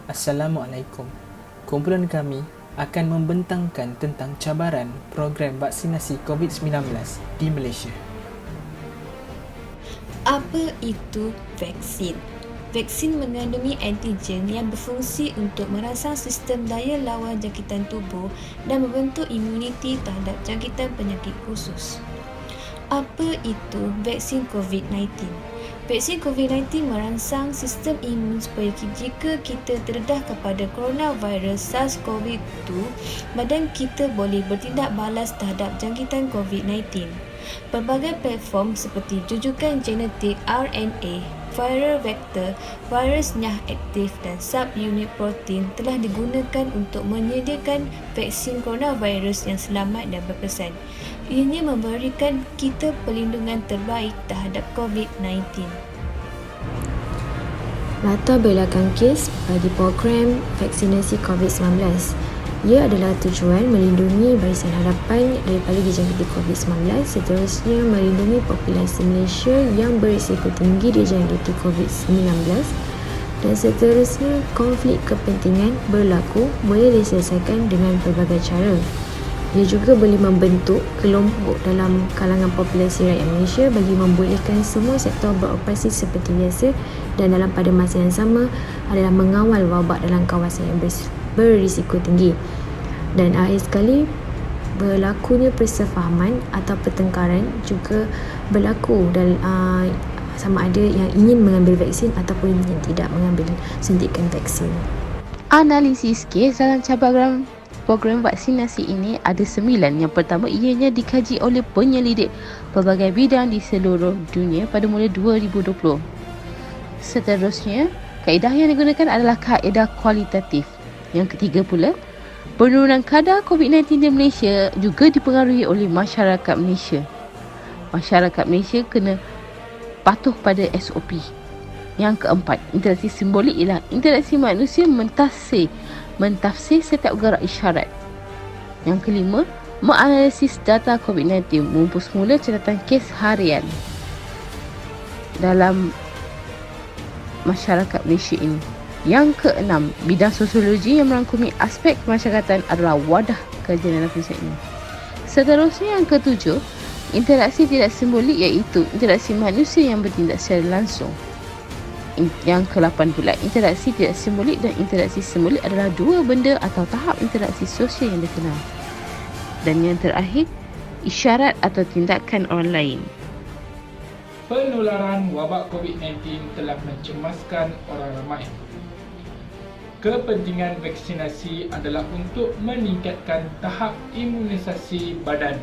Assalamualaikum. Kumpulan kami akan membentangkan tentang cabaran program vaksinasi COVID-19 di Malaysia. Apa itu vaksin? Vaksin mengandungi antigen yang berfungsi untuk merangsang sistem daya lawan jangkitan tubuh dan membentuk imuniti terhadap jangkitan penyakit khusus. Apa itu vaksin COVID-19? Vaksin COVID-19 merangsang sistem imun supaya jika kita terdedah kepada coronavirus SARS-CoV-2, badan kita boleh bertindak balas terhadap jangkitan COVID-19. Pelbagai platform seperti jujukan genetik RNA, viral vektor, virus nyah aktif dan subunit protein telah digunakan untuk menyediakan vaksin coronavirus yang selamat dan berkesan. Ianya memberikan kita perlindungan terbaik terhadap COVID-19. Latar belakang kes bagi program vaksinasi COVID-19. Ia adalah tujuan melindungi barisan hadapan daripada dijangkiti COVID-19, seterusnya melindungi populasi Malaysia yang berisiko tinggi dijangkiti COVID-19 dan seterusnya konflik kepentingan berlaku boleh diselesaikan dengan pelbagai cara. Ia juga boleh membentuk kelompok dalam kalangan populasi rakyat Malaysia bagi membolehkan semua sektor beroperasi seperti biasa dan dalam pada masa yang sama adalah mengawal wabak dalam kawasan yang berisiko tinggi. Dan akhir sekali, berlakunya persefahaman atau pertengkaran juga berlaku dalam sama ada yang ingin mengambil vaksin ataupun yang tidak mengambil suntikan vaksin. Analisis kes dalam cabaran program vaksinasi ini ada 9. Yang pertama, ianya dikaji oleh penyelidik pelbagai bidang di seluruh dunia pada mula 2020. Seterusnya, kaedah yang digunakan adalah kaedah kualitatif. Yang ketiga pula, penurunan kadar COVID-19 di Malaysia juga dipengaruhi oleh masyarakat Malaysia. Masyarakat Malaysia kena patuh pada SOP. Yang keempat, interaksi simbolik ialah interaksi manusia mentafsir setiap gerak isyarat. Yang kelima, menganalisis data COVID-19, mengumpul semula catatan kes harian dalam masyarakat Malaysia ini. Yang keenam, bidang sosiologi yang merangkumi aspek kemasyarakatan adalah wadah kajian dalam pusat ini. Seterusnya, yang ketujuh, interaksi tidak simbolik iaitu interaksi manusia yang bertindak secara langsung. Yang ke-8 pula, interaksi tidak simbolik dan interaksi simbolik adalah dua benda atau tahap interaksi sosial yang dikenal. Dan yang terakhir, isyarat atau tindakan orang lain. Penularan wabak COVID-19 telah mencemaskan orang ramai. Kepentingan vaksinasi adalah untuk meningkatkan tahap imunisasi badan.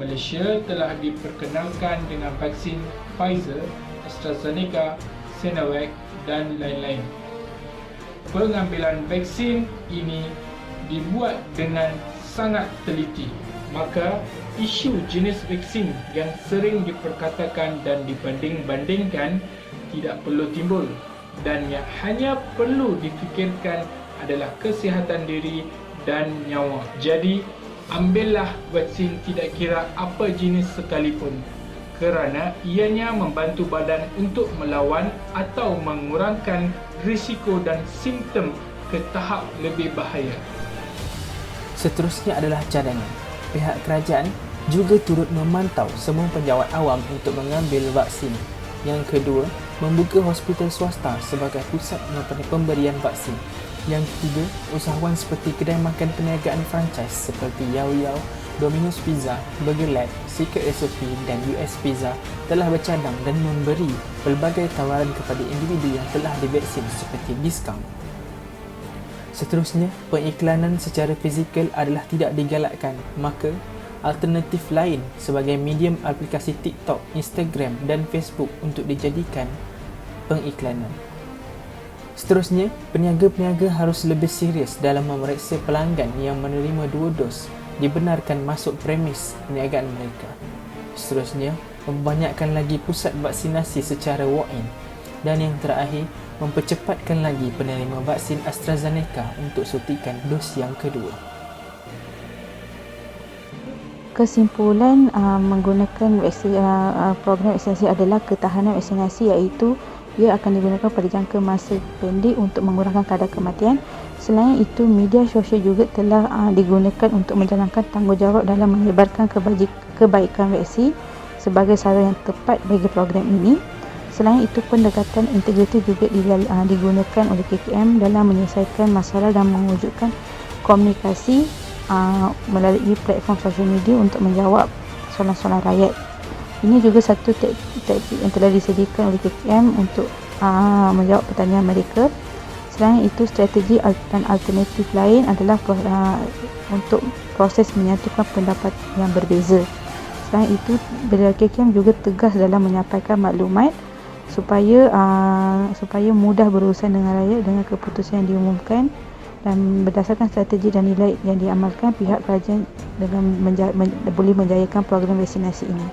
Malaysia telah diperkenalkan dengan vaksin Pfizer, AstraZeneca, Sinovac dan lain-lain. Pengambilan vaksin ini dibuat dengan sangat teliti. Maka isu jenis vaksin yang sering diperkatakan dan dibanding-bandingkan tidak perlu timbul, dan yang hanya perlu difikirkan adalah kesihatan diri dan nyawa. Jadi, ambillah vaksin tidak kira apa jenis sekalipun, kerana ianya membantu badan untuk melawan atau mengurangkan risiko dan simptom ke tahap lebih bahaya. Seterusnya adalah cadangan. Pihak kerajaan juga turut memantau semua penjawat awam untuk mengambil vaksin. Yang kedua, membuka hospital swasta sebagai pusat pemberian vaksin. Yang ketiga, usahawan seperti kedai makan perniagaan franchise seperti Yao Yao, Domino's Pizza, Burger Lab, Secret SOP dan US Pizza telah bercadang dan memberi pelbagai tawaran kepada individu yang telah divaksin seperti diskaun. Seterusnya, pengiklanan secara fizikal adalah tidak digalakkan, maka alternatif lain sebagai medium aplikasi TikTok, Instagram dan Facebook untuk dijadikan pengiklanan. Seterusnya, peniaga-peniaga harus lebih serius dalam memeriksa pelanggan yang menerima 2 dos dibenarkan masuk premis perniagaan mereka. Seterusnya, membanyakkan lagi pusat vaksinasi secara walk-in. Dan yang terakhir, mempercepatkan lagi penerima vaksin AstraZeneca untuk suntikan dos yang kedua. Kesimpulan menggunakan program vaksinasi adalah ketahanan vaksinasi iaitu ia akan digunakan pada jangka masa pendek untuk mengurangkan kadar kematian. Selain itu, media sosial juga telah digunakan untuk menjalankan tanggungjawab dalam menyebarkan kebaikan vaksin sebagai cara yang tepat bagi program ini. Selain itu, pendekatan integratif juga digunakan oleh KKM dalam menyelesaikan masalah dan mewujudkan komunikasi melalui platform sosial media untuk menjawab soalan-soalan rakyat. Ini juga satu taktik yang telah disediakan oleh KKM untuk menjawab pertanyaan mereka. Selain itu, strategi dan alternatif lain adalah untuk proses menyatukan pendapat yang berbeza. Selain itu, KKM juga tegas dalam menyampaikan maklumat supaya mudah berurusan dengan rakyat dengan keputusan yang diumumkan, dan berdasarkan strategi dan nilai yang diamalkan, pihak kerajaan boleh menjayakan program vaksinasi ini.